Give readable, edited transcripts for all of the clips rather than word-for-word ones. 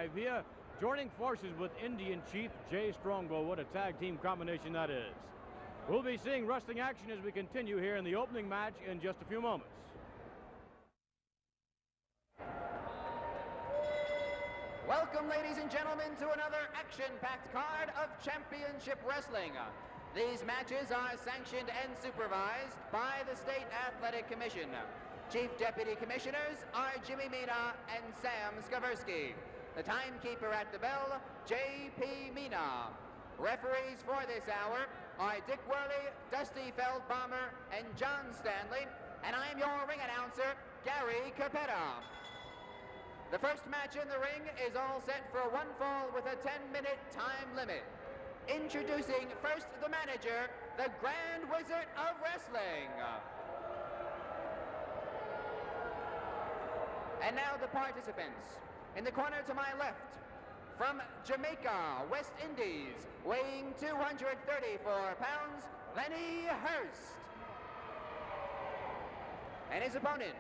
Via joining forces with Indian Chief Jay Strongbow. What a tag team combination that is. We'll be seeing wrestling action as we continue here in the opening match in just a few moments. Welcome, ladies and gentlemen, to another action-packed card of Championship Wrestling. These matches are sanctioned and supervised by the State Athletic Commission. Chief Deputy Commissioners are Jimmy Mina and Sam Skaversky. The timekeeper at the bell, J.P. Mina. Referees for this hour are Dick Worley, Dusty Feldbomber, and John Stanley. And I'm your ring announcer, Gary Capetta. The first match in the ring is all set for one fall with a 10-minute time limit. Introducing first the manager, the Grand Wizard of Wrestling. And now the participants. In the corner to my left, from Jamaica, West Indies, weighing 234 pounds, Lenny Hurst. And his opponent,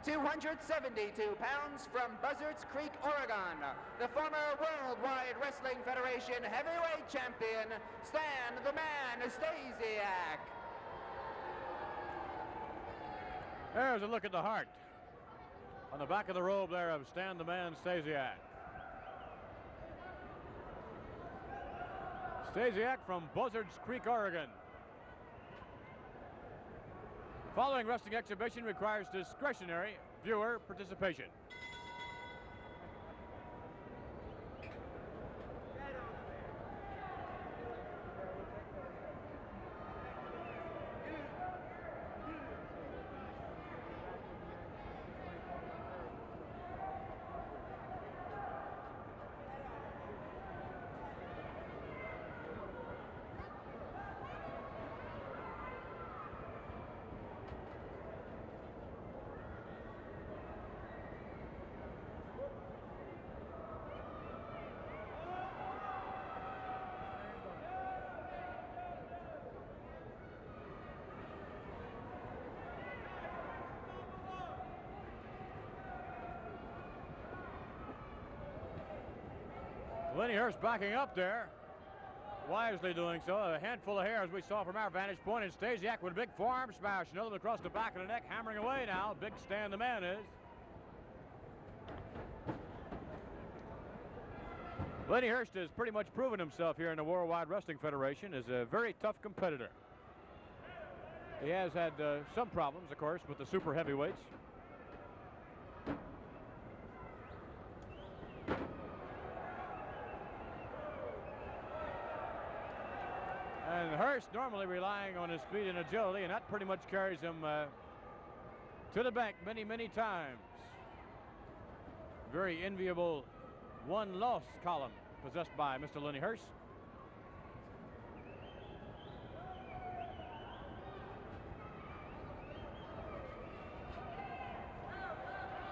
272 pounds, from Buzzards Creek, Oregon, the former Worldwide Wrestling Federation heavyweight champion, Stan the Man Stasiak. There's a look at the heart on the back of the robe there of Stan the Man Stasiak. Stasiak from Buzzards Creek, Oregon. The following wrestling exhibition requires discretionary viewer participation. Lenny Hurst backing up there, wisely doing so. A handful of hair as we saw from our vantage point, and Stasiak with a big forearm smash. Another across the back of the neck, hammering away now. Big Stan the Man is. Lenny Hurst has pretty much proven himself here in the Worldwide Wrestling Federation as a very tough competitor. He has had some problems, of course, with the super heavyweights. And Hurst normally relying on his speed and agility, and that pretty much carries him to the bank many, many times. Very enviable one-loss column possessed by Mr. Lenny Hurst.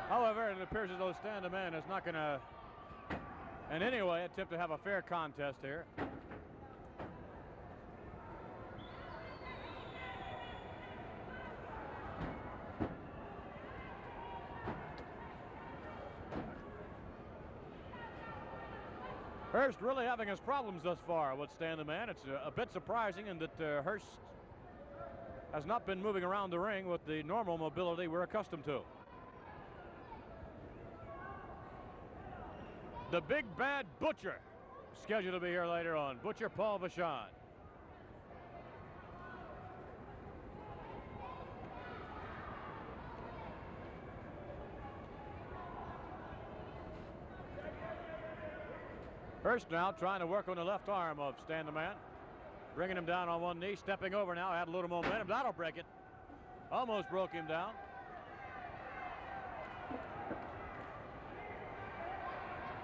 However, it appears as though Stan the Man is not going to in any way attempt to have a fair contest here. Hurst really having his problems thus far with Stan the Man. It's a bit surprising in that Hurst has not been moving around the ring with the normal mobility we're accustomed to. The Big Bad Butcher, scheduled to be here later on. Butcher Paul Vachon. Hurst now trying to work on the left arm of Stan the Man. Bringing him down on one knee, stepping over now, add a little momentum. That'll break it. Almost broke him down.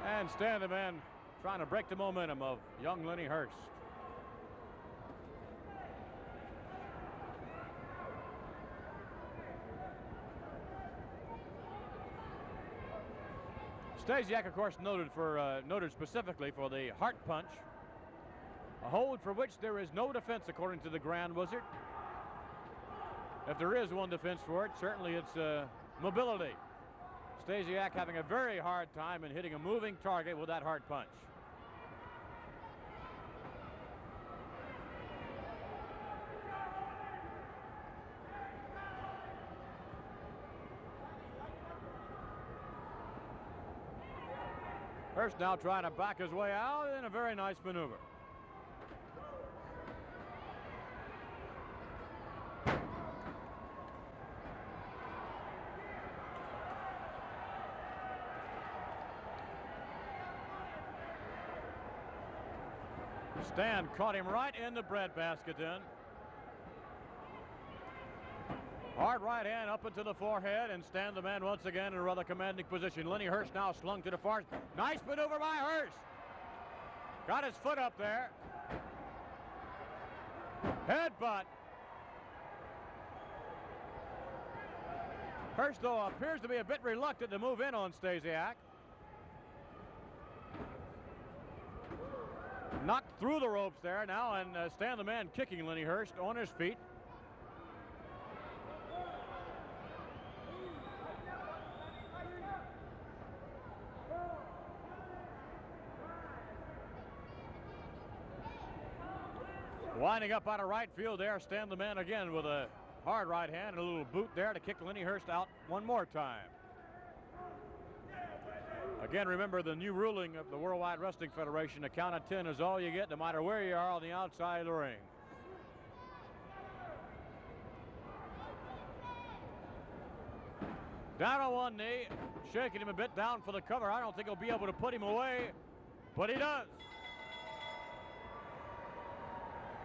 And Stan the Man trying to break the momentum of young Lenny Hurst. Stasiak, of course, noted specifically for the heart punch, a hold for which there is no defense according to the Grand Wizard. If there is one defense for it, certainly it's mobility. Stasiak having a very hard time in hitting a moving target with that hard punch. Hurst now trying to back his way out in a very nice maneuver. Stan caught him right in the breadbasket then. Hard right hand up into the forehead, and Stan the man once again in a rather commanding position. Lenny Hurst now slung to the far. Nice maneuver by Hurst. Got his foot up there. Headbutt. Hurst, though, appears to be a bit reluctant to move in on Stasiak. Knocked through the ropes there now, and Stan the man kicking Lenny Hurst on his feet. Winding up out of right field there, Stan the man again with a hard right hand and a little boot there to kick Lenny Hurst out one more time. Again, remember the new ruling of the Worldwide Wrestling Federation, a count of 10 is all you get no matter where you are on the outside of the ring. Down on one knee, shaking him a bit down for the cover. I don't think he'll be able to put him away, but he does.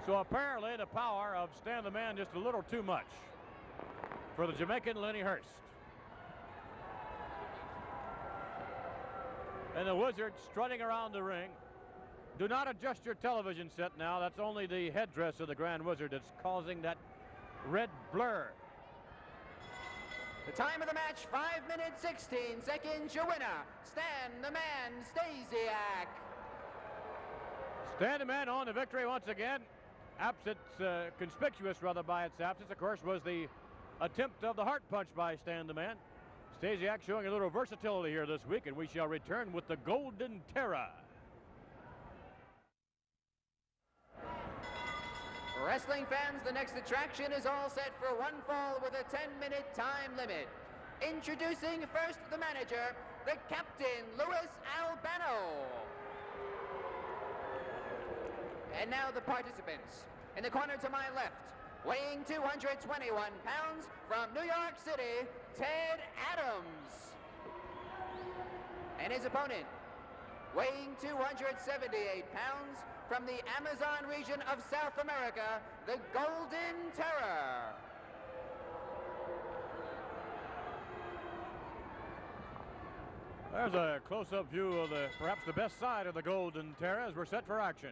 So apparently the power of Stan the man just a little too much for the Jamaican Lenny Hurst. And the Wizard strutting around the ring. Do not adjust your television set now. That's only the headdress of the Grand Wizard that's causing that red blur. The time of the match, 5 minutes, 16 seconds. Your winner, Stan the man Stasiak. Stan the man on the victory once again. Absence, conspicuous rather by its absence, of course, was the attempt of the heart punch by Stan the man. Stasiak showing a little versatility here this week, and we shall return with the Golden Terra. Wrestling fans, the next attraction is all set for one fall with a 10-minute time limit. Introducing first the manager, the captain, Louis Albano. And now the participants. In the corner to my left, weighing 221 pounds from New York City, Ted Adams. And his opponent, weighing 278 pounds from the Amazon region of South America, the Golden Terror. There's a close-up view of perhaps the best side of the Golden Terror as we're set for action.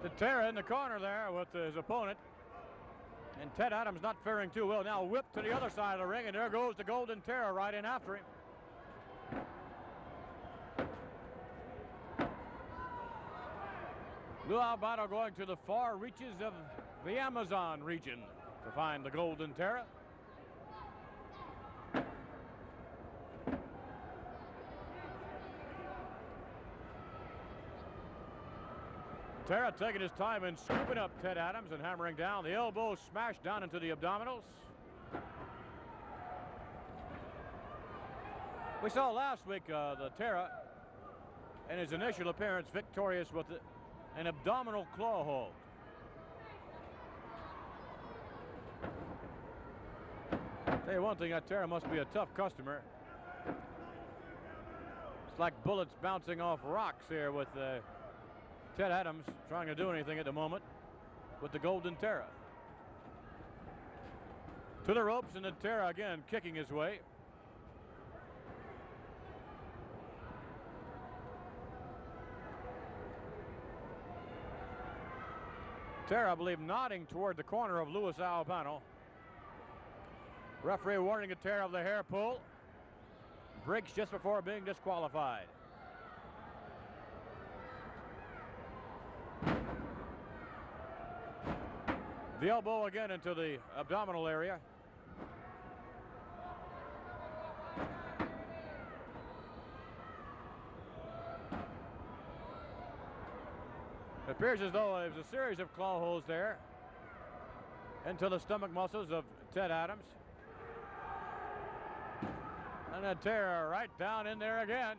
The Terra in the corner there with his opponent. And Ted Adams not faring too well. Now whipped to the other side of the ring, and there goes the Golden Terra right in after him. Lou Albano going to the far reaches of the Amazon region to find the Golden Terra. Terra taking his time and scooping up Ted Adams and hammering down. The elbow smashed down into the abdominals. We saw last week the Terra in his initial appearance victorious with an abdominal claw hold. Tell you one thing, that Terra must be a tough customer. like bullets bouncing off rocks here with Ted Adams trying to do anything at the moment with the Golden Terra. To the ropes, and the Terra again kicking his way. Terra, I believe, nodding toward the corner of Luis Albano. Referee warning a Terra of the hair pull. Breaks just before being disqualified. The elbow again into the abdominal area. It appears as though there's a series of claw holes there into the stomach muscles of Ted Adams. And a Terra right down in there again.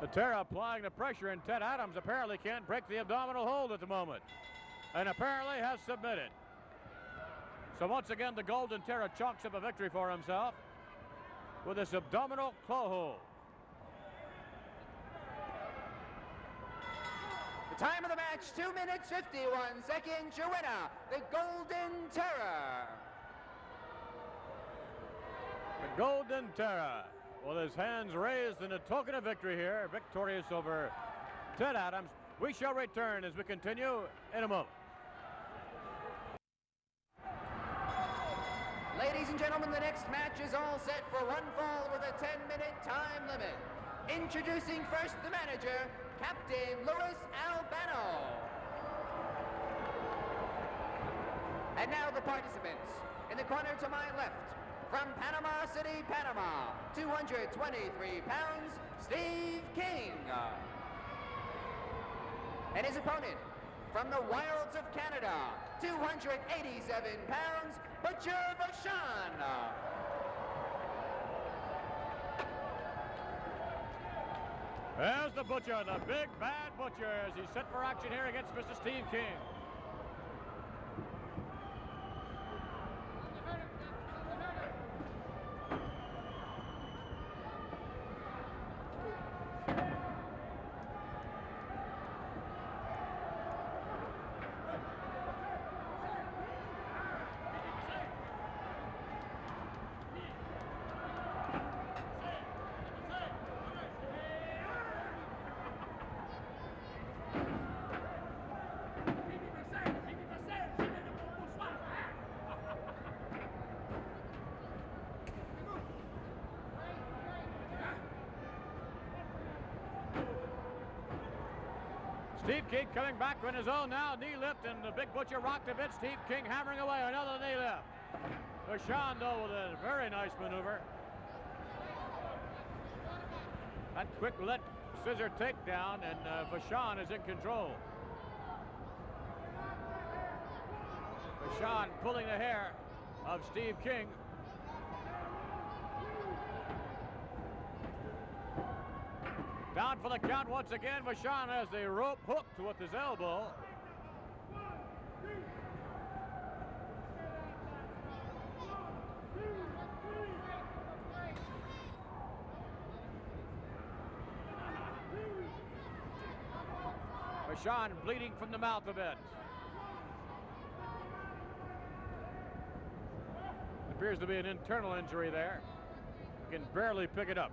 The Terra applying the pressure, and Ted Adams apparently can't break the abdominal hold at the moment, and apparently has submitted. So once again, the Golden Terra chalks up a victory for himself with this abdominal claw hold. The time of the match, 2 minutes, 51 seconds. Your winner, the Golden Terra. The Golden Terra, with his hands raised in a token of victory here, victorious over Ted Adams. We shall return as we continue in a moment. Ladies and gentlemen, the next match is all set for one fall with a 10-minute time limit. Introducing first the manager, Captain Luis Albano. And now the participants. In the corner to my left, from Panama City, Panama, 223 pounds, Steve King. And his opponent, from the wilds of Canada, 287 pounds, Butcher Vachon. There's the Butcher, the big bad Butcher, as he's set for action here against Mr. Steve King. Steve King coming back on his own now, knee lift, and the big Butcher rocked a bit. Steve King hammering away, another knee lift. Vachon, though, with a very nice maneuver. That quick let scissor takedown, and Vachon is in control. Vachon pulling the hair of Steve King. Down for the count once again. Vachon has the rope hooked with his elbow. Vachon bleeding from the mouth a bit. Appears to be an internal injury there. Can barely pick it up.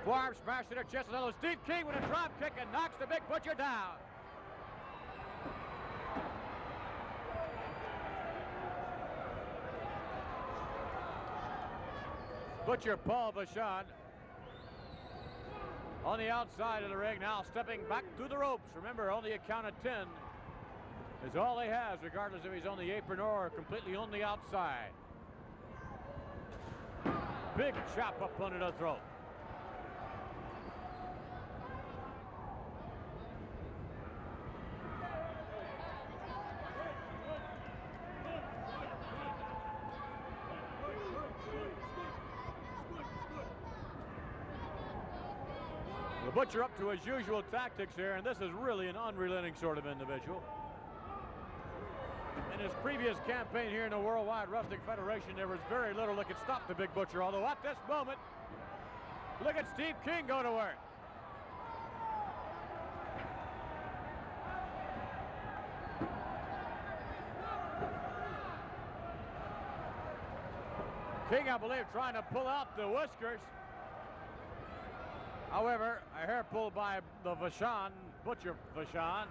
Forearm smash to the chest. Another Steve King with a drop kick and knocks the big Butcher down. Butcher Paul Vachon on the outside of the ring now, stepping back through the ropes. Remember, only a count of 10 is all he has, regardless if he's on the apron or completely on the outside. Big chop up under the throat. Butcher up to his usual tactics here, and this is really an unrelenting sort of individual. In his previous campaign here in the Worldwide Wrestling Federation, there was very little that could stop the Big Butcher, although at this moment, look at Steve King go to work. King, I believe, trying to pull out the whiskers. However, a hair pull by the Vachon, Butcher Vachon,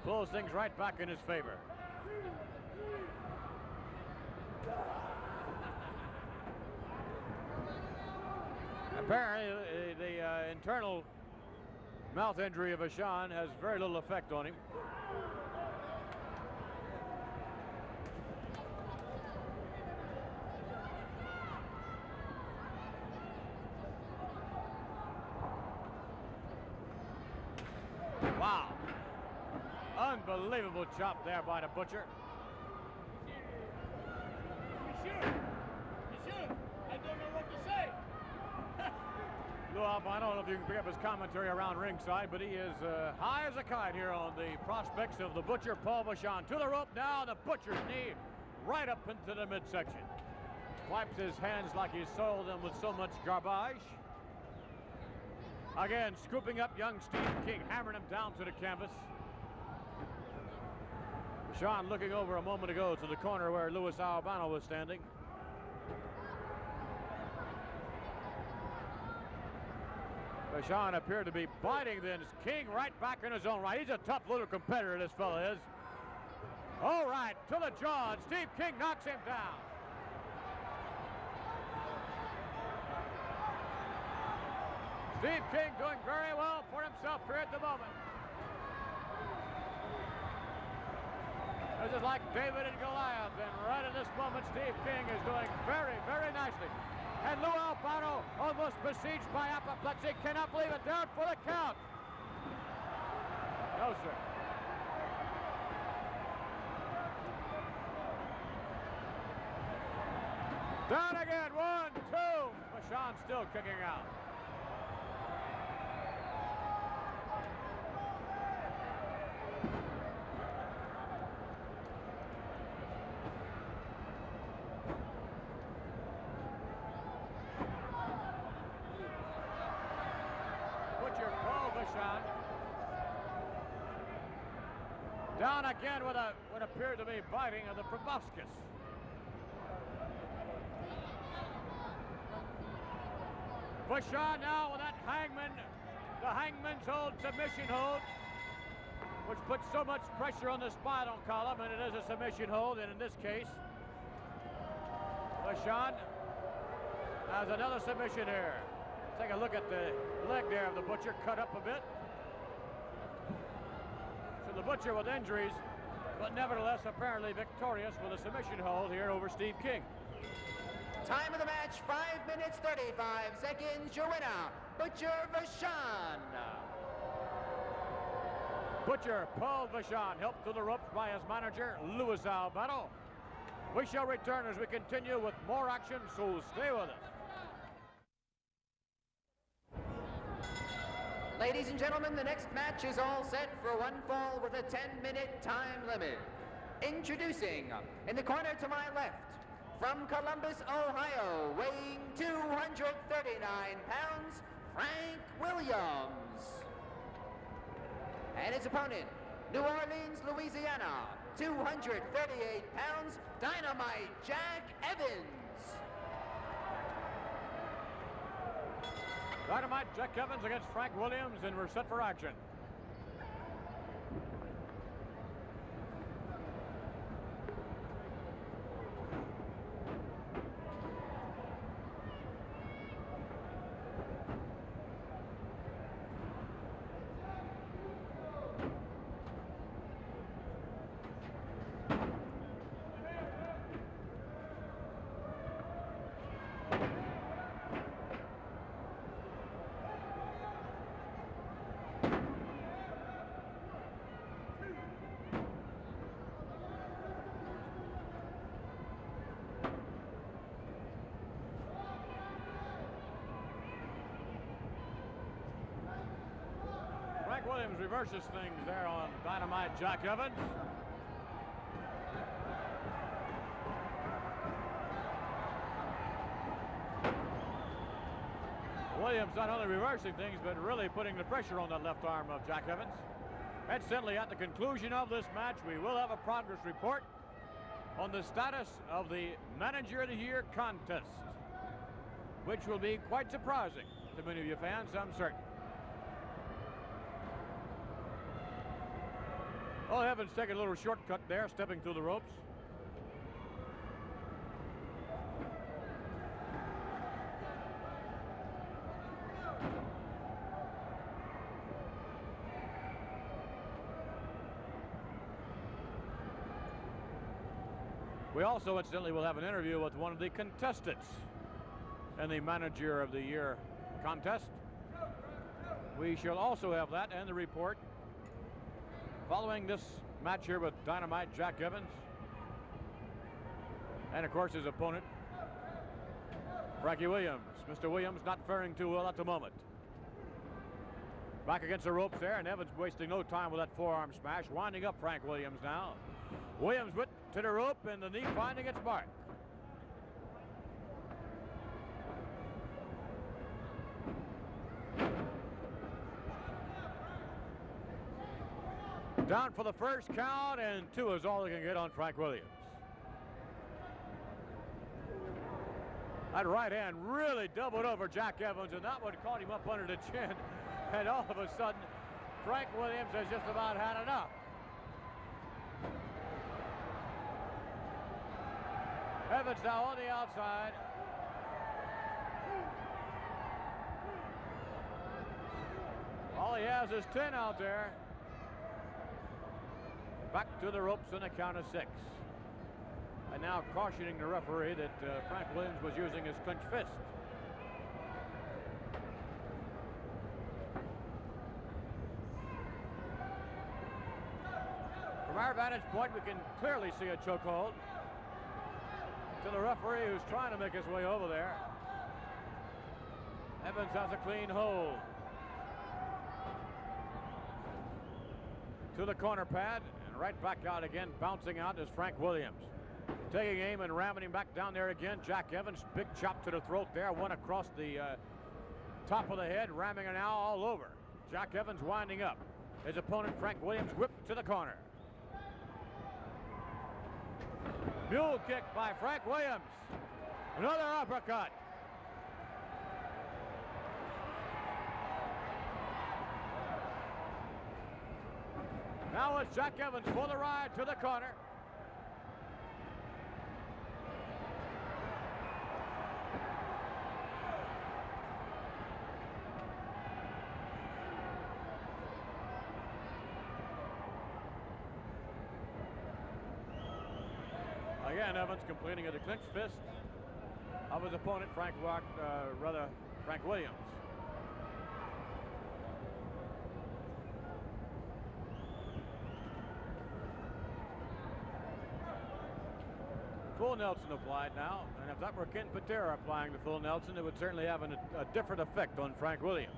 pulls things right back in his favor. Apparently, the internal mouth injury of Vachon has very little effect on him. Wow. Unbelievable chop there by the Butcher. I don't know what to say. Lou Albano, I don't know if you can pick up his commentary around ringside, but he is high as a kite here on the prospects of the Butcher, Paul Vachon. To the rope now, the Butcher's knee right up into the midsection. Wipes his hands like he soiled them with so much garbage. Again, scooping up young Steve King, hammering him down to the canvas. Vachon looking over a moment ago to the corner where Louis Albano was standing. Vachon appeared to be biting then. King right back in his own right. He's a tough little competitor, this fella is. All right, to the jaw, and Steve King knocks him down. Steve King doing very well for himself here at the moment. This is like David and Goliath, and right at this moment, Steve King is doing very, very nicely. And Lou Albano, almost besieged by apoplexy, cannot believe it. Down for the count. No, sir. Down again, 1, 2. Vachon still kicking out. Down again with what appeared to be biting of the proboscis. Vachon now with that hangman, the hangman's hold submission hold, which puts so much pressure on the spinal column, and it is a submission hold, and in this case, Vachon has another submission here. Take a look at the leg there of the Butcher, cut up a bit. So the Butcher with injuries, but nevertheless apparently victorious with a submission hold here over Steve King. Time of the match, 5 minutes, 35 seconds. Your winner, Butcher Vachon. Butcher, Paul Vachon, helped to the ropes by his manager, Louis Albano. We shall return as we continue with more action, so stay with us. Ladies and gentlemen, the next match is all set for one fall with a 10-minute time limit. Introducing, in the corner to my left, from Columbus, Ohio, weighing 239 pounds, Frank Williams. And his opponent, New Orleans, Louisiana, 238 pounds, Dynamite Jack Evans. Dynamite Jack Evans against Frank Williams, and we're set for action. Williams reverses things there on Dynamite Jack Evans. Williams not only reversing things, but really putting the pressure on that left arm of Jack Evans. Incidentally, at the conclusion of this match, we will have a progress report on the status of the Manager of the Year contest, which will be quite surprising to many of you fans, I'm certain. Well, Evans taking a little shortcut there, stepping through the ropes. We also, incidentally, will have an interview with one of the contestants in the Manager of the Year contest. We shall also have that and the report following this match here with Dynamite Jack Evans. And, of course, his opponent, Frankie Williams. Mr. Williams not faring too well at the moment. Back against the ropes there, and Evans wasting no time with that forearm smash, winding up Frank Williams now. Williams went to the rope, and the knee finding its mark. Down for the first count, and 2 is all they can get on Frank Williams. That right hand really doubled over Jack Evans, and that one caught him up under the chin. And all of a sudden, Frank Williams has just about had enough. Evans now on the outside. All he has is 10 out there. Back to the ropes on a count of 6. And now cautioning the referee that Frank Williams was using his clenched fist. From our vantage point, we can clearly see a chokehold. To the referee who's trying to make his way over there. Evans has a clean hold. To the corner pad, and right back out again, bouncing out is Frank Williams. Taking aim and ramming him back down there again. Jack Evans, big chop to the throat there, one across the top of the head, ramming it now all over. Jack Evans winding up. His opponent, Frank Williams, whipped to the corner. Mule kick by Frank Williams. Another uppercut. Now it's Jack Evans for the ride to the corner. Again, Evans complaining of the clenched fist of his opponent, Frank Williams. Full Nelson applied now, and if that were Ken Patera applying the full Nelson, it would certainly have a different effect on Frank Williams.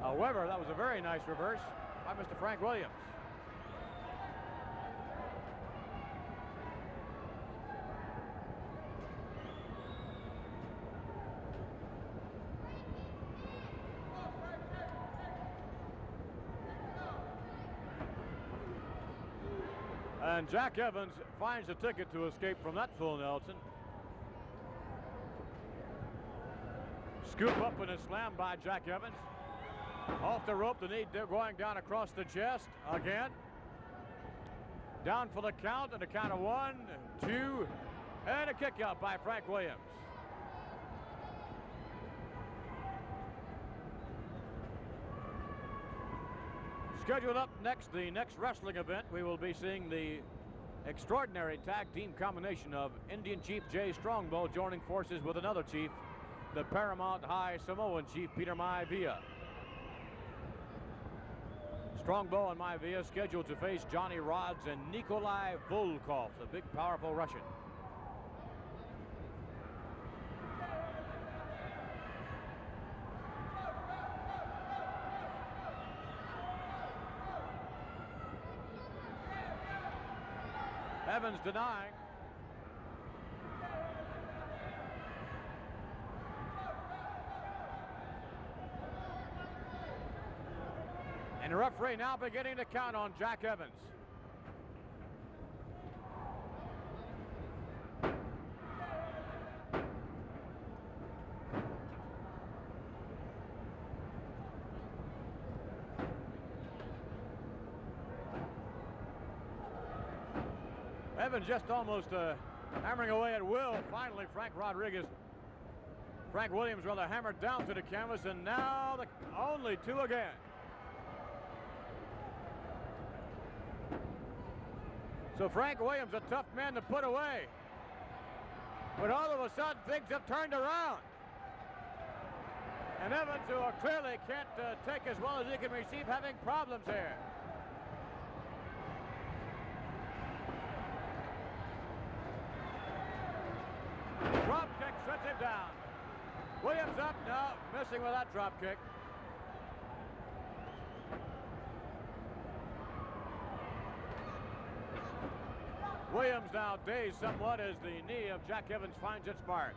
However, that was a very nice reverse by Mr. Frank Williams. And Jack Evans finds a ticket to escape from that full Nelson. Scoop up and a slam by Jack Evans. Off the rope, the knee going down across the chest again. Down for the count, and a count of 1, 2, and a kick out by Frank Williams. Scheduled up next, the next wrestling event, we will be seeing the extraordinary tag team combination of Indian Chief Jay Strongbow joining forces with another chief, the Paramount High Samoan Chief Peter Maivia. Strongbow and Maivia scheduled to face Johnny Rodz and Nikolai Volkov, the big powerful Russian. Evans denying. And the referee now beginning to count on Jack Evans. Evans just almost hammering away at will. Finally, Frank Williams rather hammered down to the canvas, and now only two again. So Frank Williams, a tough man to put away. But all of a sudden, things have turned around. And Evans, who clearly can't take as well as he can receive, having problems here. Drop kick sets him down. Williams up, no, missing with that drop kick. Williams now dazed somewhat as the knee of Jack Evans finds its mark.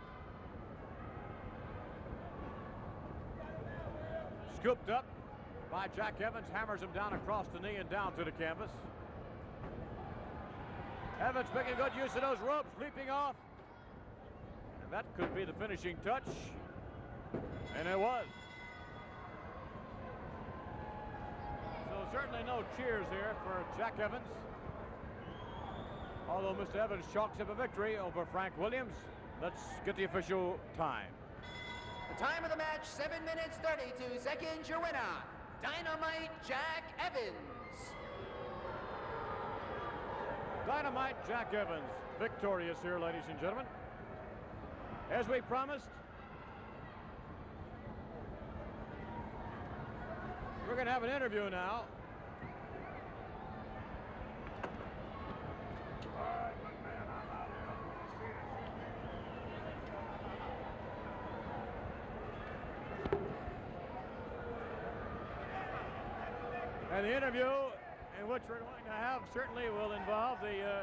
Scooped up by Jack Evans, hammers him down across the knee and down to the canvas. Evans making good use of those ropes, leaping off. And that could be the finishing touch. And it was. So certainly no cheers here for Jack Evans. Although Mr. Evans chalks up a victory over Frank Williams. Let's get the official time. The time of the match, 7 minutes, 32 seconds. Your winner, Dynamite Jack Evans. Dynamite Jack Evans, victorious here, ladies and gentlemen. As we promised, we're going to have an interview now. And the interview in which we're going to have certainly will involve the,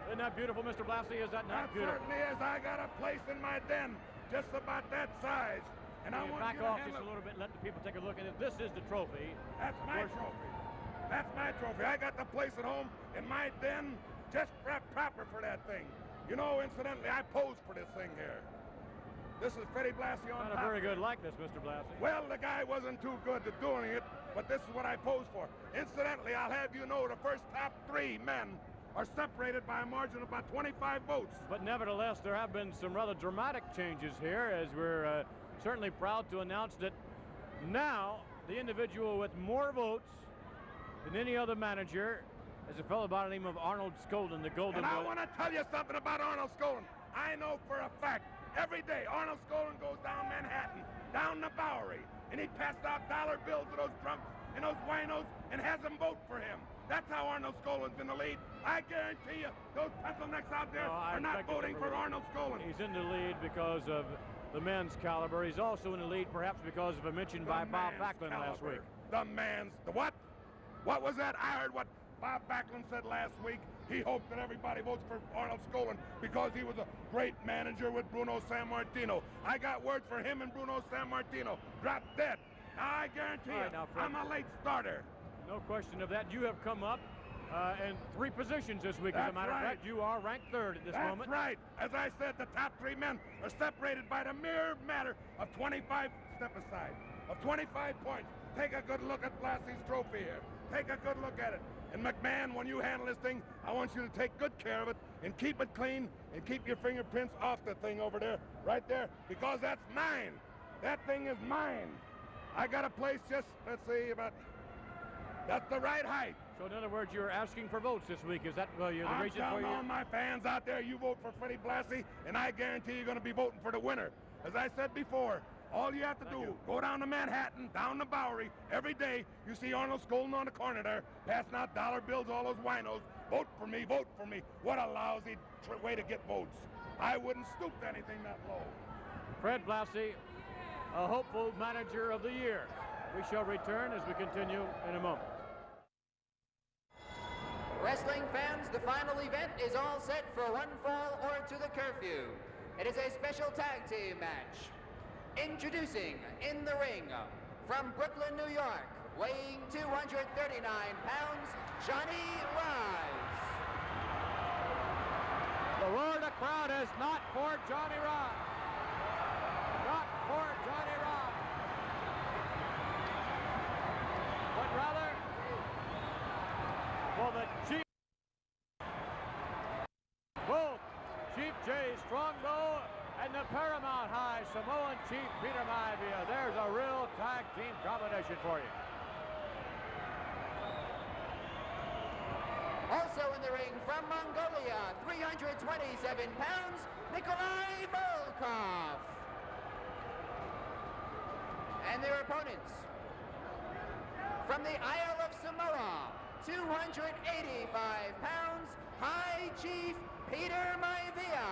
isn't that beautiful, Mr. Blassie? Is that not beautiful? That certainly is. I got a place in my den just about that size. And I want back you to off handle just a little bit, let the people take a look at it. This is the trophy. That's my trophy. That's my trophy. I got the place at home in my den just proper for that thing. You know, incidentally, I posed for this thing here. This is Freddie Blassie on top. Not a very good likeness, Mr. Blassie. Well, the guy wasn't too good at doing it, but this is what I posed for. Incidentally, I'll have you know the first top 3 men are separated by a margin of about 25 votes. But nevertheless, there have been some rather dramatic changes here, as we're certainly proud to announce that now the individual with more votes than any other manager is a fellow by the name of Arnold Skolin, the Golden Boy. And I want to tell you something about Arnold Skolin. I know for a fact, every day Arnold Skolin goes down Manhattan, down the Bowery, and he passes out dollar bills to those drunks and those winos and has them vote for him. That's how Arnold Skolin's in the lead. I guarantee you, those pencilnecks out there are not voting for Arnold Skolin. He's in the lead because of the men's caliber. He's also in the lead perhaps because of a mention by Bob Backlund last week. The what? What was that? I heard what Bob Backlund said last week. He hoped that everybody votes for Arnold Skolin because he was a great manager with Bruno Sammartino. I got word for him and Bruno Sammartino. Drop dead. Now, I guarantee you, I'm a late starter. No question of that. You have come up in 3 positions this week. As a matter of fact, you are ranked 3rd at this moment. That's right. As I said, the top 3 men are separated by the mere matter of 25, step aside, of 25 points. Take a good look at Blassie's trophy here. Take a good look at it. And McMahon, when you handle this thing, I want you to take good care of it and keep it clean and keep your fingerprints off the thing over there, right there, because that's mine. That thing is mine. I got a place just, let's see, about, that's the right height. So in other words, you're asking for votes this week. Is that the reason for you? I'm telling all my fans out there, you vote for Freddie Blassie, and I guarantee you're going to be voting for the winner. As I said before, all you have to do, go down to Manhattan, down the Bowery, every day, you see Arnold Skolin on the corner there, passing out dollar bills, all those winos. Vote for me, vote for me. What a lousy way to get votes. I wouldn't stoop to anything that low. Fred Blassie, a hopeful manager of the year. We shall return as we continue in a moment. Wrestling fans, the final event is all set for one fall or to the curfew. It is a special tag team match. Introducing in the ring, from Brooklyn, New York, weighing 239 pounds, Johnny Rise. The roar of the crowd is not for Johnny Rise. Not for Johnny Rise. But rather for the Chief. Both Chief Jay Strongbow and the Paramount High Samoan Chief Peter Maivia. There's a real tag team combination for you. Also in the ring from Mongolia, 327 pounds, Nikolai Volkov. And their opponents, from the Isle of Samoa, 285 pounds, High Chief Peter Maivia.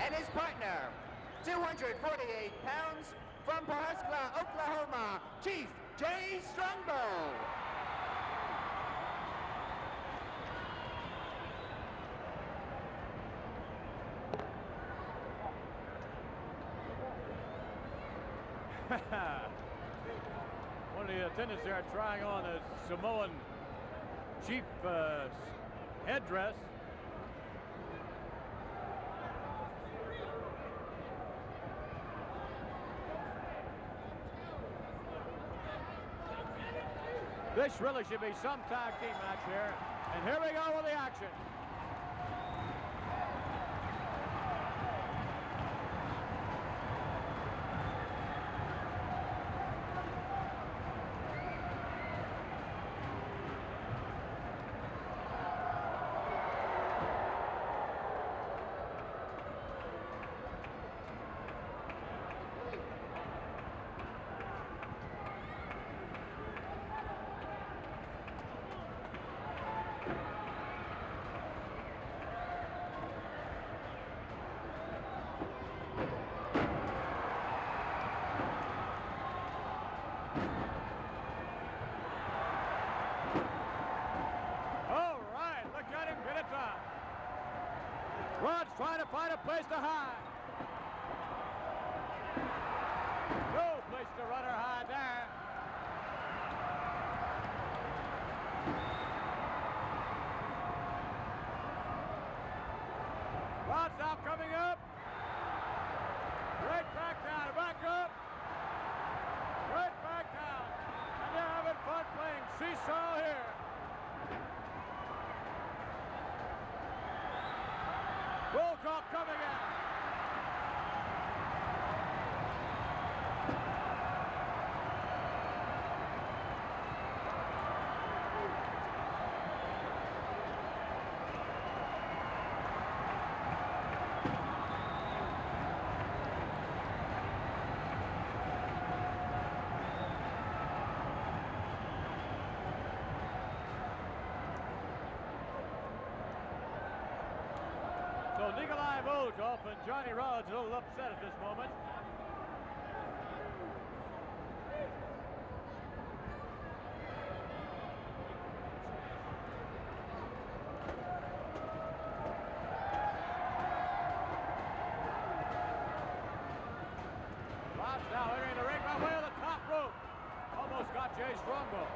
And his partner, 248 pounds, from Pawhuska, Oklahoma, Chief Jay Strongbow. One of the attendants there trying on the Samoan chief headdress. This really should be some tag team match here. And here we go with the action. Rod's trying to find a place to hide. No place to run or hide there. Rod's now coming up. Right back down, back up. Right back down. And they're having fun playing seesaw here. Volkov coming in. So Nikolai Volkov and Johnny Rod's a little upset at this moment. Rod's now entering the ring by way of the top rope. Almost got Jay Strongbow.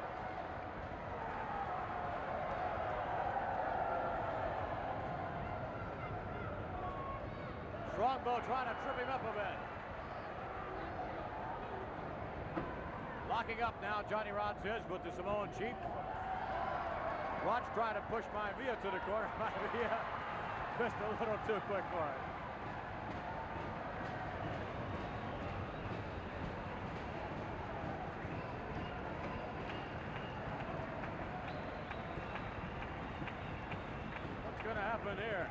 Strongbow trying to trip him up a bit. Locking up now, Johnny Rod's is with the Samoan Chief. Rod's trying to push Maivia to the corner. Maivia just a little too quick for it. What's going to happen here?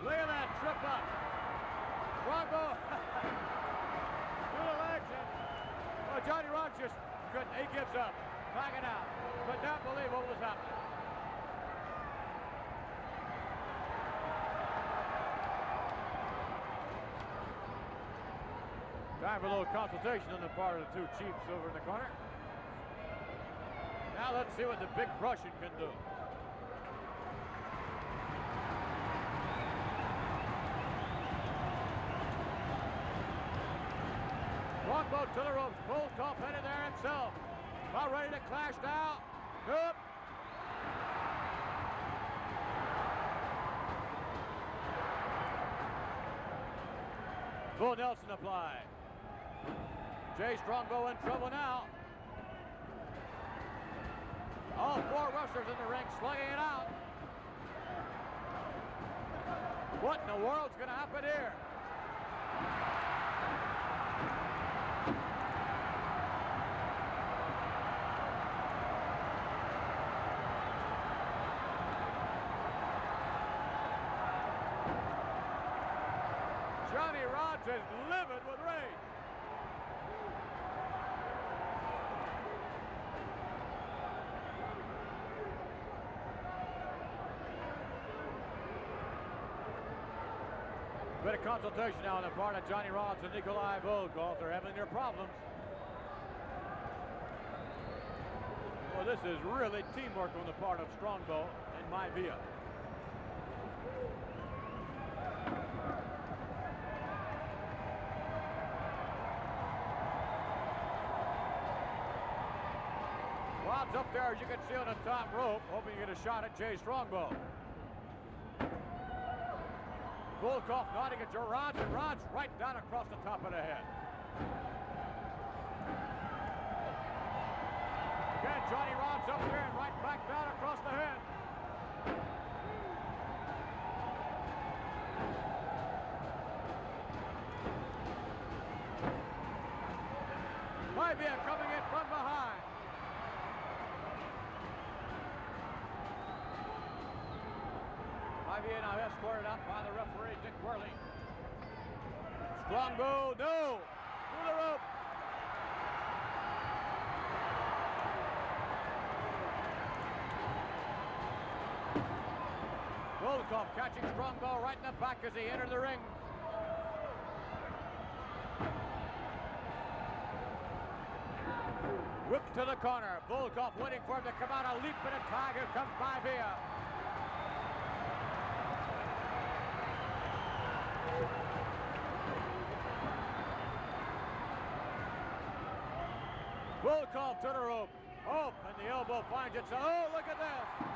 Look at that trip up. Strongbow. Little action. Well, Johnny Rod just couldn't. He gives up. Backing out. Could not believe what was happening. Time for a little consultation on the part of the two chiefs over in the corner. let's see what the big Russian can do. Strongbow to the ropes. Volkov headed there himself. About ready to clash now. Nope. Full Nelson applied. Jay Strongbow in trouble now. All four wrestlers in the ring slugging it out. What in the world's going to happen here? Johnny Rodz is livid with rage. Bit of consultation now on the part of Johnny Rodz and Nikolai Volkov. They're having their problems. Well, this is really teamwork on the part of Strongbow and Maivia. Rod's up there, as you can see, on the top rope, hoping to get a shot at Jay Strongbow. Volkov nodding at Rodz, and Rodz right down across the top of the head. Again, Johnny Rodz up there and right back down across the head. Maivia coming in from behind. Maivia now escorted out by the referee, Dick Worley. Strongbow, no! Through the rope. Volkov catching Strongbow right in the back as he entered the ring. Whip to the corner. Volkov waiting for him to come out. A leap and a tag. Here comes Maivia. Volkov to the rope. Oh, and the elbow finds it. Oh, look at this.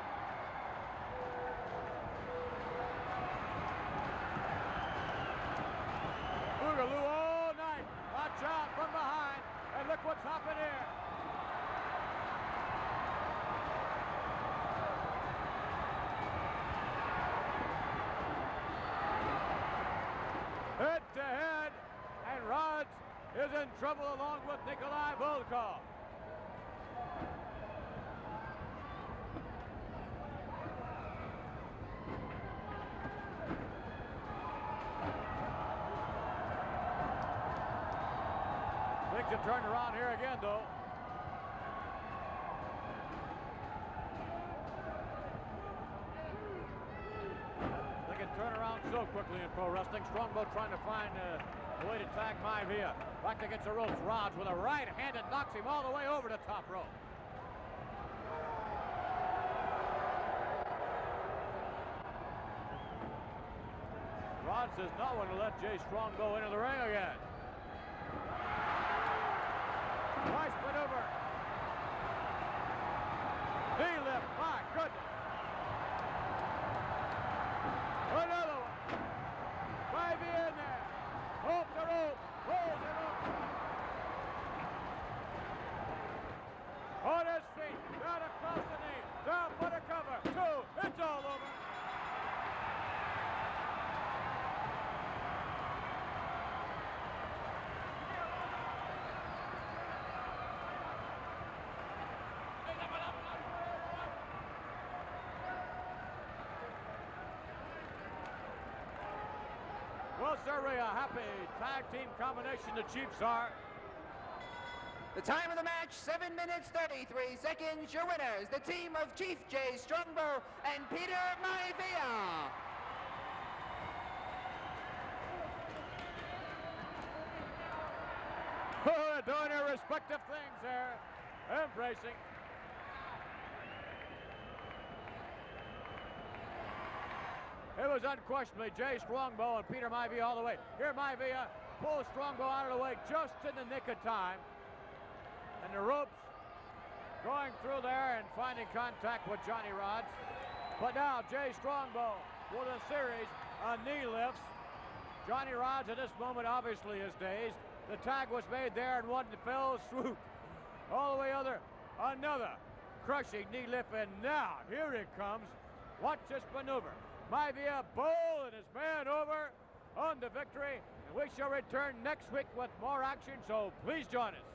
Boogaloo all night. Watch out from behind. And look what's happened here. Head to head. And Rodz is in trouble along with Nikolai Volkov. Things have turned around here again, though. They can turn around so quickly in pro wrestling. Strongbow trying to find a way to tag Maivia. Back against the ropes. Rodz with a right hand that knocks him all the way over the top rope. Rodz does not want to let Jay Strongbow into the ring again. Nice maneuver. Knee lift, my goodness. Another one. Maivia in there. Off the rope. Rolls it up. On his feet. Down across the knee. Down for the cover. Two. It's all over. Well, sir, a happy tag team combination the Chiefs are. The time of the match, 7 minutes, 33 seconds. Your winners, the team of Chief Jay Strongbow and Peter Maivia. Oh, they're doing their respective things there. Embracing. was unquestionably Jay Strongbow and Peter Maivia all the way. Here Maivia pulls Strongbow out of the way just in the nick of time. And the ropes going through there and finding contact with Johnny Rods. But now Jay Strongbow with a series of knee lifts. Johnny Rods at this moment obviously is dazed. The tag was made there in one fell swoop. All the way another crushing knee lift, and now here it comes. Watch this maneuver. Maivia bowling his man over on the victory. And we shall return next week with more action, so please join us.